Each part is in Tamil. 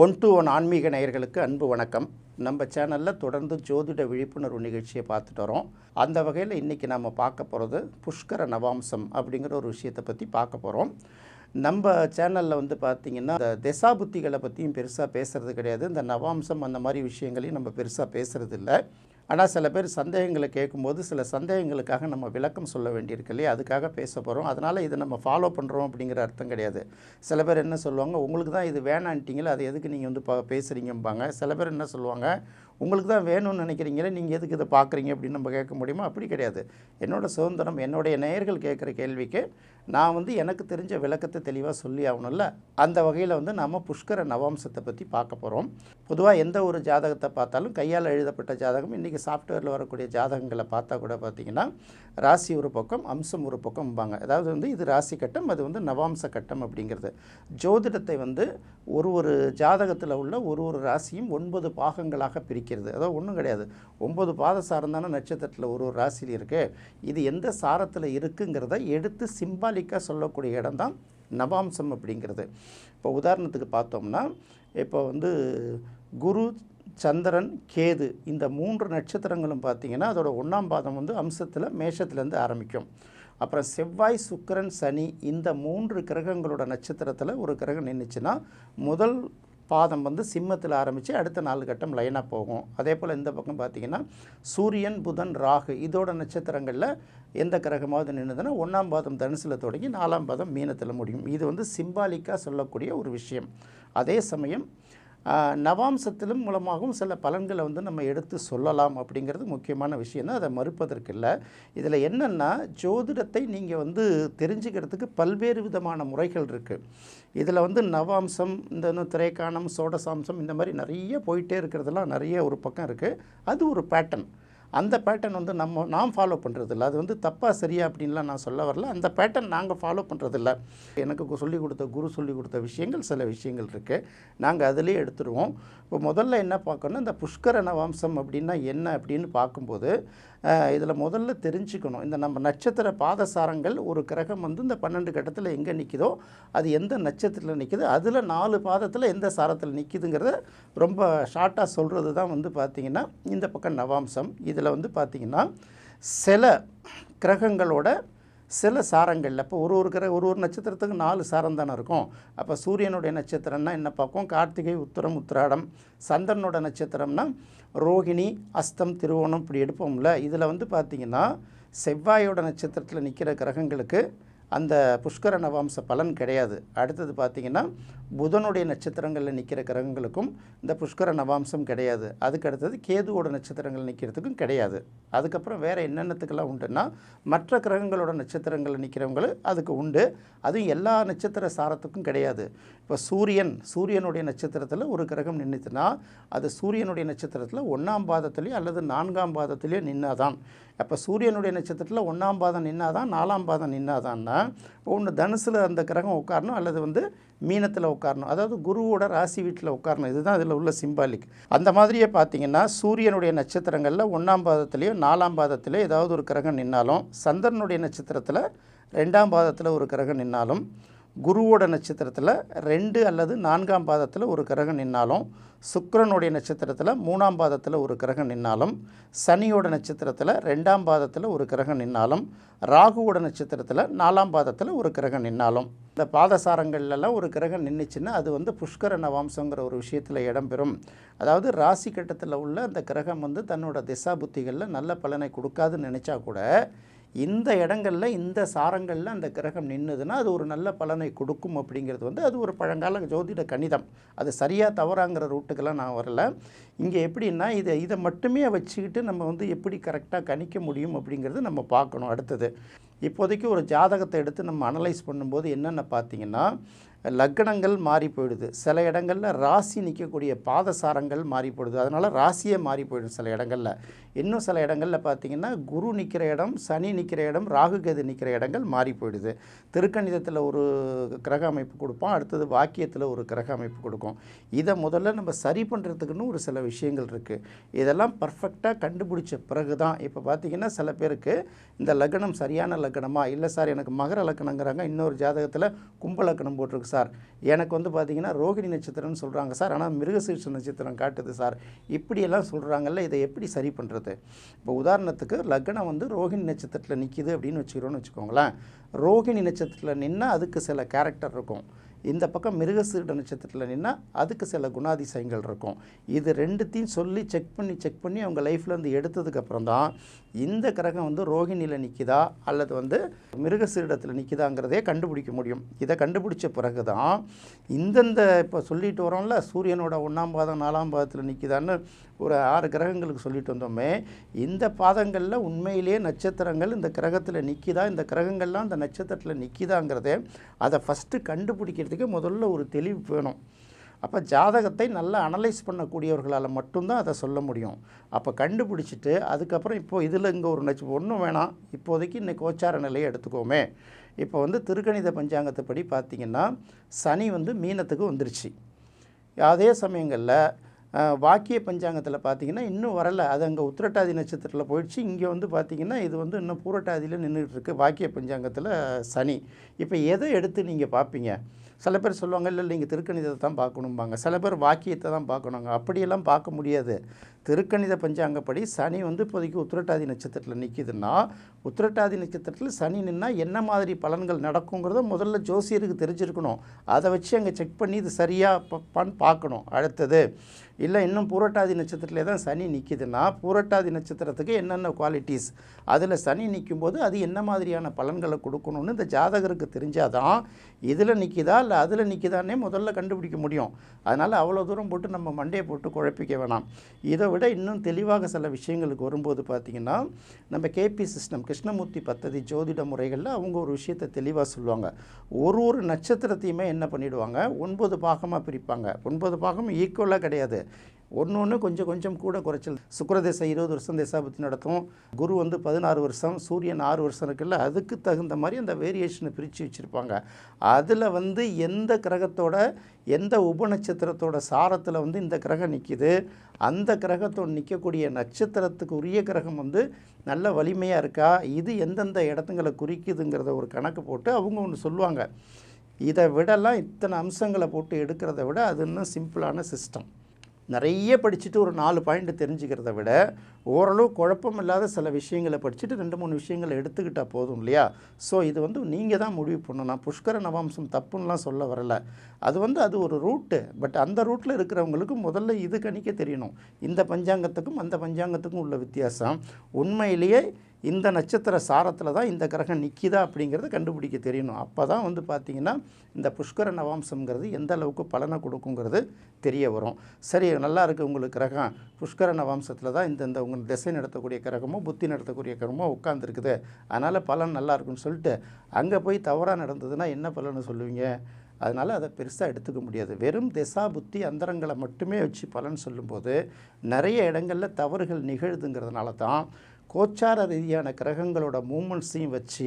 ஒன் டு ஒன் ஆன்மீக நேயர்களுக்கு அன்பு வணக்கம். நம்ம சேனலில் தொடர்ந்து ஜோதிட விழிப்புணர்வு நிகழ்ச்சியை பார்த்துட்டு வரோம். அந்த வகையில் இன்றைக்கி நம்ம பார்க்க போகிறது புஷ்கர நவாம்சம் அப்படிங்கிற ஒரு விஷயத்தை பற்றி பார்க்க போகிறோம். நம்ம சேனலில் பார்த்திங்கன்னா இந்த திசாபுத்திகளை பற்றியும் பெருசாக பேசுகிறது கிடையாது. இந்த நவாம்சம் அந்த மாதிரி விஷயங்களையும் நம்ம பெருசாக பேசுகிறது இல்லை. ஆனால் சில பேர் சந்தேகங்களை கேட்கும்போது சில சந்தேகங்களுக்காக நம்ம விளக்கம் சொல்ல வேண்டியிருக்கு இல்லையா, அதுக்காக பேச போகிறோம். அதனால் இதை நம்ம ஃபாலோ பண்ணுறோம் அப்படிங்கிற அர்த்தம் கிடையாது. சில பேர் என்ன சொல்லுவாங்க, உங்களுக்கு தான் இது வேணான்ட்டிங்களே, அது எதுக்கு நீங்கள் பேசுகிறீங்கம்பாங்க. சில பேர் என்ன சொல்லுவாங்க, உங்களுக்கு தான் வேணும்னு நினைக்கிறீங்களே, நீங்கள் எதுக்கு இதை பார்க்குறீங்க அப்படின்னு நம்ம கேட்க முடியுமா? அப்படி கிடையாது. என்னோடய சுதந்திரம். என்னுடைய நேயர்கள் கேட்குற கேள்விக்கு நான் எனக்கு தெரிஞ்ச விளக்கத்தை தெளிவாக சொல்லி ஆகணும்ல. அந்த வகையில் நாம் புஷ்கர நவாம்சத்தை பற்றி பார்க்க போகிறோம். பொதுவாக எந்த ஒரு ஜாதகத்தை பார்த்தாலும் கையால் எழுதப்பட்ட ஜாதகம், இன்றைக்கி சாஃப்ட்வேரில் வரக்கூடிய ஜாதகங்களை பார்த்தா கூட பார்த்திங்கன்னா ராசி ஒரு பக்கம், அம்சம் ஒரு பக்கம்பாங்க. அதாவது இது ராசி கட்டம், அது நவாம்ச கட்டம் அப்படிங்கிறது. ஜோதிடத்தை ஒரு ஜாதகத்தில் உள்ள ஒரு ராசியும் 9 பாகங்களாக பிரிக்கிறது. அதாவது ஒன்றும் கிடையாது, 9 பாத சாரம் தானே நட்சத்திரத்தில் ஒரு ராசியில் இருக்குது. இது எந்த சாரத்தில் இருக்குங்கிறத எடுத்து சிம்பாலிக்காக சொல்லக்கூடிய இடம் தான் நவாம்சம் அப்படிங்கிறது. இப்போ உதாரணத்துக்கு பார்த்தோம்னா, இப்போ குரு, சந்திரன், கேது இந்த 3 நட்சத்திரங்களும் பார்த்திங்கன்னா அதோட 1ஆம் பாதம் அம்சத்தில் மேஷத்துலேருந்து ஆரம்பிக்கும். அப்புறம் செவ்வாய், சுக்கிரன், சனி இந்த 3 கிரகங்களோட நட்சத்திரத்தில் ஒரு கிரகம் நின்றுச்சுன்னா முதல் பாதம் சிம்மத்தில் ஆரம்பித்து அடுத்த 4 கட்டம் லைனாக போகும். அதே போல் இந்த பக்கம் பார்த்திங்கன்னா சூரியன், புதன், ராகு இதோட நட்சத்திரங்களில் எந்த கிரகமாவது நின்றுதுன்னா 1ஆம் பாதம் தனுசில் தொடங்கி 4ஆம் பாதம் மீனத்தில் முடியும். இது சிம்பாலிக்காக சொல்லக்கூடிய ஒரு விஷயம். அதே சமயம் நவாம்சத்திலும் மூலமாகவும் சில பலன்களை நம்ம எடுத்து சொல்லலாம் அப்படிங்கிறது முக்கியமான விஷயம் தான். அதை மறுப்பதற்கு இல்லை. இதில் என்னென்னா, ஜோதிடத்தை நீங்கள் தெரிஞ்சுக்கிறதுக்கு பல்வேறு விதமான முறைகள் இருக்குது. இதில் நவாம்சம், இந்த திரைக்காணம், சோடசாம்சம் இந்த மாதிரி நிறைய போயிட்டே இருக்கிறதுலாம் நிறைய ஒரு பக்கம் இருக்குது. அது ஒரு பேட்டர்ன். அந்த பேட்டர்ன் நாம் ஃபாலோ பண்ணுறதில்ல. அது தப்பாக சரியா அப்படின்லாம் நான் சொல்ல வரல. அந்த பேட்டர்ன் நாங்கள் ஃபாலோ பண்ணுறதில்ல. எனக்கு சொல்லிக் கொடுத்த குரு சொல்லிக் கொடுத்த விஷயங்கள் சில விஷயங்கள் இருக்குது, நாங்கள் அதிலே எடுத்துருவோம். இப்போ முதல்ல என்ன பார்க்கணும், இந்த புஷ்கர நவாம்சம் அப்படின்னா என்ன அப்படின்னு பார்க்கும்போது இதில் முதல்ல தெரிஞ்சுக்கணும், இந்த நம்ம நட்சத்திர பாதசாரங்கள் ஒரு கிரகம் இந்த 12 கட்டத்தில் எங்கே நிற்கிதோ அது எந்த நட்சத்திரத்தில் நிற்கிது, அதில் 4 பாதத்தில் எந்த சாரத்தில் நிற்கிதுங்கிறத ரொம்ப ஷார்ட்டாக சொல்கிறது தான் பார்த்திங்கன்னா இந்த பக்கம் நவாம்சம். இதில் பார்த்திங்கன்னா சில கிரகங்களோட சில சாரங்களில் இப்போ ஒரு நட்சத்திரத்துக்கு 4 சாரம் தானே இருக்கும். அப்போ சூரியனுடைய நட்சத்திரம்னா என்ன பார்க்கும், கார்த்திகை, உத்திரம், உத்திராடம். சந்திரனோட நட்சத்திரம்னா ரோகிணி, அஸ்தம், திருவோணம் இப்படி எடுப்போம்ல. இதில் பார்த்திங்கன்னா செவ்வாயோட நட்சத்திரத்தில் நிற்கிற கிரகங்களுக்கு அந்த புஷ்கர நவாம்ச பலன் கிடையாது. அடுத்தது பார்த்திங்கன்னா புதனுடைய நட்சத்திரங்களில் நிற்கிற கிரகங்களுக்கும் இந்த புஷ்கர நவாம்சம் கிடையாது. அதுக்கு அடுத்தது கேதுவோட நட்சத்திரங்கள் நிற்கிறதுக்கும் கிடையாது. அதுக்கப்புறம் வேறு என்னென்னத்துக்கெல்லாம் உண்டுன்னா, மற்ற கிரகங்களோட நட்சத்திரங்களில் நிற்கிறவங்களும் அதுக்கு உண்டு. அதுவும் எல்லா நட்சத்திர சாரத்துக்கும் கிடையாது. இப்போ சூரியனுடைய நட்சத்திரத்தில் ஒரு கிரகம் நின்றுச்சுன்னா அது சூரியனுடைய நட்சத்திரத்தில் 1ஆம் பாதத்துலேயோ அல்லது 4ஆம் பாதத்துலேயோ நின்னாதான். அப்போ சூரியனுடைய நட்சத்திரத்தில் 1ஆம் பாதம் நின்னாதான், 4ஆம் பாதம் நின்னாதான்னா ஒன்று தனுசில் அந்த கிரகம் உட்காரணும் அல்லது மீனத்தில் உட்காரணும். அதாவது குருவோட ராசி வீட்டில் உட்காரணும். இதுதான் இதில் உள்ள சிம்பாலிக். அந்த மாதிரியே பார்த்திங்கன்னா சூரியனுடைய நட்சத்திரங்களில் 1ஆம் பாதத்துலேயோ 4ஆம் பாதத்துலேயோ ஏதாவது ஒரு கிரகம் நின்னாலும், சந்திரனுடைய நட்சத்திரத்தில் 2ஆம் பாதத்தில் ஒரு கிரகம் நின்னாலும், குருவோட நட்சத்திரத்தில் 2 அல்லது 4ஆம் பாதத்தில் ஒரு கிரகம் நின்னாலும், சுக்கிரனுடைய நட்சத்திரத்தில் 3ஆம் பாதத்தில் ஒரு கிரகம் நின்னாலும், சனியோட நட்சத்திரத்தில் 2ஆம் பாதத்தில் ஒரு கிரகம் நின்னாலும், ராகுவோட நட்சத்திரத்தில் 4ஆம் பாதத்தில் ஒரு கிரகம் நின்னாலும், இந்த பாதசாரங்கள்லாம் ஒரு கிரகம் நின்றுச்சுன்னா அது புஷ்கர நவாம்சங்கிற ஒரு விஷயத்தில் இடம்பெறும். அதாவது ராசி கட்டத்தில் உள்ள அந்த கிரகம் தன்னோட திசா புத்திகளில் நல்ல பலனை கொடுக்காதுன்னு நினச்சா கூட இந்த இடங்களில் இந்த சாரங்களில் அந்த கிரகம் நின்றுதுன்னா அது ஒரு நல்ல பலனை கொடுக்கும் அப்படிங்கிறது அது ஒரு பழங்கால ஜோதிட கணிதம். அது சரியாக தவறாங்கிற ரூட்டுக்கெல்லாம் நான் வரல. இங்கே எப்படின்னா இதை மட்டுமே வச்சுக்கிட்டு நம்ம எப்படி கரெக்டாக கணிக்க முடியும் அப்படிங்கிறது நம்ம பார்க்கணும். அடுத்தது இப்போதைக்கு ஒரு ஜாதகத்தை எடுத்து நம்ம அனலைஸ் பண்ணும்போது என்னென்ன பார்த்திங்கன்னா, லக்னங்கள் மாறி போயிடுது. சில இடங்களில் ராசி நிற்கக்கூடிய பாதசாரங்கள் மாறி போயிடுது. அதனால் ராசியே மாறி போயிடும் சில இடங்களில். இன்னும் சில இடங்களில் பார்த்திங்கன்னா குரு நிற்கிற இடம், சனி நிற்கிற இடம், ராகு கேது நிற்கிற இடங்கள் மாறி போயிடுது. திருக்கணிதத்தில் ஒரு கிரக அமைப்பு கொடுப்போம், அடுத்தது வாக்கியத்தில் ஒரு கிரக அமைப்பு கொடுக்கும். இதை முதல்ல நம்ம சரி பண்ணுறதுக்குன்னு ஒரு சில விஷயங்கள் இருக்குது. இதெல்லாம் பர்ஃபெக்டாக கண்டுபிடிச்ச பிறகு தான் இப்போ பார்த்திங்கன்னா சில பேருக்கு இந்த லக்னம் சரியான லக்கணமா, இல்லை சார் எனக்கு மகர லக்கணங்கிறாங்க, இன்னொரு ஜாதகத்தில் கும்ப லக்கணம் போட்டிருக்கு சார், எனக்கு வந்து பார்த்திங்கன்னா ரோகிணி நட்சத்திரம்னு சொல்கிறாங்க சார், ஆனால் மிருகசீர்ஷ நட்சத்திரம் காட்டுது சார், இப்படியெல்லாம் சொல்கிறாங்கல்ல, இதை எப்படி சரி பண்ணுறது? இப்போ உதாரணத்துக்கு லக்னம் வந்து ரோகிணி நட்சத்திரத்தில் நிற்கிது அப்படின்னு வச்சுக்கோங்களேன். ரோகிணி நட்சத்திரத்தில் நின்னால் அதுக்கு சில கேரக்டர் இருக்கும், இந்த பக்கம் மிருகசீரிட நட்சத்திரத்தில் நின்னால் அதுக்கு சில குணாதிசயங்கள் இருக்கும். இது ரெண்டுத்தையும் சொல்லி செக் பண்ணி அவங்க லைஃப்லேருந்து எடுத்ததுக்கப்புறம் தான் இந்த கிரகம் வந்து ரோகிணியில் நிற்கிதா அல்லது வந்து மிருகசீரிடத்தில் நிற்கிதாங்கிறதே கண்டுபிடிக்க முடியும். இதை கண்டுபிடிச்ச பிறகு தான் இந்தந்த இப்போ சொல்லிட்டு வரோம்ல, சூரியனோட 1ஆம் பாதம் 4ஆம் பாதத்தில் நிற்கிதான்னு ஒரு 6 கிரகங்களுக்கு சொல்லிட்டு வந்தோமே, இந்த பாதங்களில் உண்மையிலேயே நட்சத்திரங்கள் இந்த கிரகத்தில் நிற்கிதா, இந்த கிரகங்கள்லாம் இந்த நட்சத்திரத்தில் நிற்கிதாங்கிறதே அதை ஃபஸ்ட்டு கண்டுபிடிக்கிறதுக்கு முதல்ல ஒரு தெளிவு வேணும். அப்போ ஜாதகத்தை நல்லா அனலைஸ் பண்ணக்கூடியவர்களால் மட்டும்தான் அதை சொல்ல முடியும். அப்போ கண்டுபிடிச்சிட்டு அதுக்கப்புறம் இப்போது இதில் இங்கே ஒரு ஒன்றும் வேணாம், இப்போதைக்கு இன்னைக்கு கோச்சார நிலையை எடுத்துக்கோமே. இப்போ வந்து திருக்கணித பஞ்சாங்கத்தைப்படி பார்த்திங்கன்னா சனி வந்து மீனத்துக்கு வந்துருச்சு. அதே சமயங்களில் வாக்கிய பஞ்சாங்கத்தில் பார்த்திங்கன்னா இன்னும் வரலை, அது அங்கே உத்திரட்டாதி நட்சத்திரத்தில் போயிடுச்சு. இங்கே வந்து பார்த்திங்கன்னா இது வந்து இன்னும் பூரட்டாதியில் நின்றுட்டு இருக்குது வாக்கிய பஞ்சாங்கத்தில் சனி. இப்போ எதை எடுத்து நீங்கள் பார்ப்பீங்க? சில பேர் சொல்லுவாங்க, இல்லை நீங்கள் திருக்கணிதத்தை தான் பார்க்கணும்பாங்க, சில பேர் வாக்கியத்தை தான் பார்க்கணுங்க. அப்படியெல்லாம் பார்க்க முடியாது. திருக்கணித பஞ்சாங்கப்படி சனி வந்து இப்போதைக்கு உத்திரட்டாதி நட்சத்திரத்தில் நிற்கிதுன்னா, உத்திரட்டாதி நட்சத்திரத்தில் சனி நின்னால் என்ன மாதிரி பலன்கள் நடக்குங்கிறத முதல்ல ஜோசியருக்கு தெரிஞ்சிருக்கணும். அதை வச்சு அங்கே செக் பண்ணி இது சரியாக பார்க்கணும். அடுத்தது இல்லை இன்னும் பூரட்டாதி நட்சத்திரத்திலே தான் சனி நிற்கிதுன்னா, பூரட்டாதி நட்சத்திரத்துக்கு என்னென்ன குவாலிட்டிஸ், அதில் சனி நிற்கும்போது அது என்ன மாதிரியான பலன்களை கொடுக்கணும்னு இந்த ஜாதகருக்கு தெரிஞ்சால் தான் இதில் நிற்கிதா இல்லை அதில் நிற்கிதானே முதல்ல கண்டுபிடிக்க முடியும். அதனால் அவ்வளோ தூரம் போட்டு நம்ம மண்டையை போட்டு குழப்பிக்க வேணாம். இதை விட இன்னும் தெளிவாக சில விஷயங்களுக்கு வரும்போது பார்த்திங்கன்னா, நம்ம கேபி சிஸ்டம் கிருஷ்ணமூர்த்தி பத்ததி ஜோதிட முறைகளில் அவங்க ஒரு விஷயத்தை தெளிவாக சொல்லுவாங்க. ஒரு நட்சத்திரத்தையுமே என்ன பண்ணிவிடுவாங்க, 9 பாகமாக பிரிப்பாங்க. 9 பாகம் ஈக்குவலாக கிடையாது, ஒன்று கொஞ்சம் கொஞ்சம் கூட குறைச்சல். சுக்கிரதேசம் 20 வருஷம் தசாபுத்தி நடத்தும், குரு வந்து 16 வருஷம், சூரியன் 6 வருஷம் இருக்குல்ல, அதுக்கு தகுந்த மாதிரி அந்த வேரியேஷனை பிரித்து வச்சுருப்பாங்க. அதில் வந்து எந்த கிரகத்தோட எந்த உபநட்சத்திரத்தோட சாரத்தில் வந்து இந்த கிரகம் நிற்கிது, அந்த கிரகத்தோடு நிற்கக்கூடிய நட்சத்திரத்துக்கு உரிய கிரகம் வந்து நல்ல வலிமையாக இருக்கா, இது எந்தெந்த இடத்துங்களை குறிக்குதுங்கிறத ஒரு கணக்கு போட்டு அவங்க ஒன்று சொல்லுவாங்க. இதை விடலாம் இத்தனை அம்சங்களை போட்டு எடுக்கிறத விட அது இன்னும் சிம்பிளான சிஸ்டம். நிறைய படிச்சுட்டு ஒரு 4 பாயிண்ட் தெரிஞ்சுக்கிறத விட ஓரளவு குழப்பம் இல்லாத சில விஷயங்களை படிச்சுட்டு 2-3 விஷயங்களை எடுத்துக்கிட்டால் போதும் இல்லையா? ஸோ இது வந்து நீங்கள் தான் முடிவு பண்ணணும். நான் புஷ்கர நவாம்சம் தப்புன்னெலாம் சொல்ல வரலை. அது ஒரு ரூட்டு. பட் அந்த ரூட்டில் இருக்கிறவங்களுக்கு முதல்ல இது கணிக்க தெரியணும். இந்த பஞ்சாங்கத்துக்கும் அந்த பஞ்சாங்கத்துக்கும் உள்ள வித்தியாசம், உண்மையிலேயே இந்த நட்சத்திர சாரத்தில் தான் இந்த கிரகம் நிற்கிதா அப்படிங்கிறத கண்டுபிடிக்க தெரியணும். அப்போ தான் வந்து பார்த்திங்கன்னா இந்த புஷ்கர நவாம்சம்ங்கிறது எந்த அளவுக்கு பலனை கொடுக்குங்கிறது தெரிய வரும். சரி, நல்லா இருக்குது உங்களுக்கு கிரகம், புஷ்கர நவாம்சத்தில் தான் இந்த உங்கள் திசை நடத்தக்கூடிய கிரகமோ புத்தி நடத்தக்கூடிய கிரகமோ உட்காந்துருக்குது, அதனால் பலன் நல்லா இருக்குன்னு சொல்லிட்டு அங்கே போய் தவறாக நடந்ததுன்னா என்ன பலன்னு சொல்லுவீங்க? அதனால் அதை பெருசாக எடுத்துக்க முடியாது. வெறும் திசா புத்தி அந்தரங்களை மட்டுமே வச்சு பலன் சொல்லும்போது நிறைய இடங்களில் தவறுகள் நிகழுதுங்கிறதுனால தான் கோச்சார ரீதியான கிரகங்களோட மூமெண்ட்ஸையும் வச்சு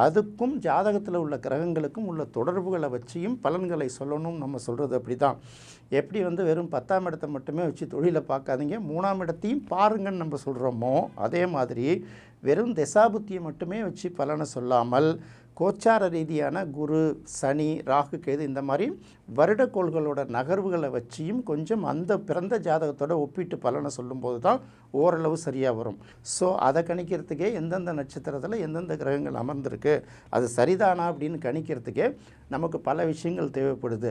அதுக்கும் ஜாதகத்தில் உள்ள கிரகங்களுக்கும் உள்ள தொடர்புகளை வச்சியும் பலன்களை சொல்லணும். நம்ம சொல்கிறது அப்படி தான். எப்படி வந்து வெறும் 10ஆம் இடத்தை மட்டுமே வச்சு தொழிலை பார்க்காதீங்க, 3ஆம் இடத்தையும் பாருங்கன்னு நம்ம சொல்கிறோமோ, அதே மாதிரி வெறும் திசாபுத்தியை மட்டுமே வச்சு பலனை சொல்லாமல் கோச்சார ரீதியான குரு, சனி, ராகு, கேது இந்த மாதிரி வருடக்கோள்களோட நகர்வுகளை வச்சியும் கொஞ்சம் அந்த பிறந்த ஜாதகத்தோட ஒப்பிட்டு பலனை சொல்லும்போது தான் ஓரளவு சரியாக வரும். ஸோ அதை கணிக்கிறதுக்கே எந்தெந்த நட்சத்திரத்தில் எந்தெந்த கிரகங்கள் அமர்ந்திருக்கு அது சரிதானா அப்படின்னு கணிக்கிறதுக்கே நமக்கு பல விஷயங்கள் தேவைப்படுது.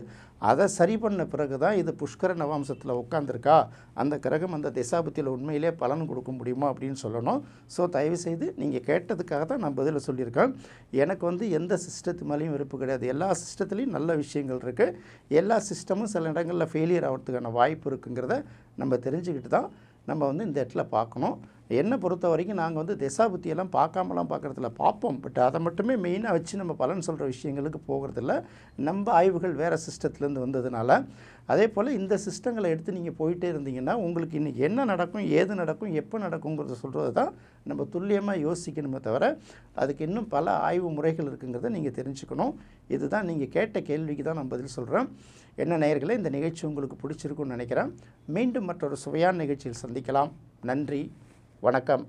அதை சரி பண்ண பிறகு தான் இது புஷ்கர நவாம்சத்தில் உட்காந்துருக்கா, அந்த கிரகம் அந்த திசாபுத்தியில் உண்மையிலே பலன் கொடுக்க முடியுமா அப்படின்னு சொல்லணும். ஸோ தயவுசெய்து நீங்கள் கேட்டதுக்காக தான் நான் பதில் சொல்லியிருக்கேன். எனக்கு வந்து எந்த சிஸ்டத்து மேலேயும் விருப்பு கிடையாது. எல்லா சிஸ்டத்துலேயும் நல்ல விஷயங்கள் இருக்குது. எல்லா சிஸ்டமும் சில இடங்களில் ஃபெயிலியர் ஆகிறதுக்கான வாய்ப்பு இருக்குங்கிறத நம்ம தெரிஞ்சுக்கிட்டு தான் நம்ம வந்து இந்த இடத்துல பார்க்கணும். என்னை பொறுத்த வரைக்கும் நாங்கள் வந்து திசாபுத்தியெல்லாம் பார்க்காமலாம் பார்க்குறதில்ல, பார்ப்போம். பட் அதை மட்டுமே மெயினாக வச்சு நம்ம பலன் சொல்கிற விஷயங்களுக்கு போகிறதில்ல. நம்ம ஆய்வுகள் வேறு சிஸ்டத்துலேருந்து வந்ததுனால, அதே போல் இந்த சிஸ்டங்களை எடுத்து நீங்கள் போயிட்டே இருந்தீங்கன்னா உங்களுக்கு இன்றைக்கி என்ன நடக்கும், ஏது நடக்கும், எப்போ நடக்குங்கிறத சொல்கிறது தான் நம்ம துல்லியமாக யோசிக்கணுமே தவிர அதுக்கு இன்னும் பல ஆய்வு முறைகள் இருக்குங்கிறத நீங்கள் தெரிஞ்சுக்கணும். இதுதான் நீங்கள் கேட்ட கேள்விக்கு தான் நான் பதில் சொல்கிறேன். என்ன நேயர்களே, இந்த நிகழ்ச்சி உங்களுக்கு பிடிச்சிருக்குன்னு நினைக்கிறேன். மீண்டும் மற்றொரு சுவையான நிகழ்ச்சியில் சந்திக்கலாம். நன்றி, வணக்கம்.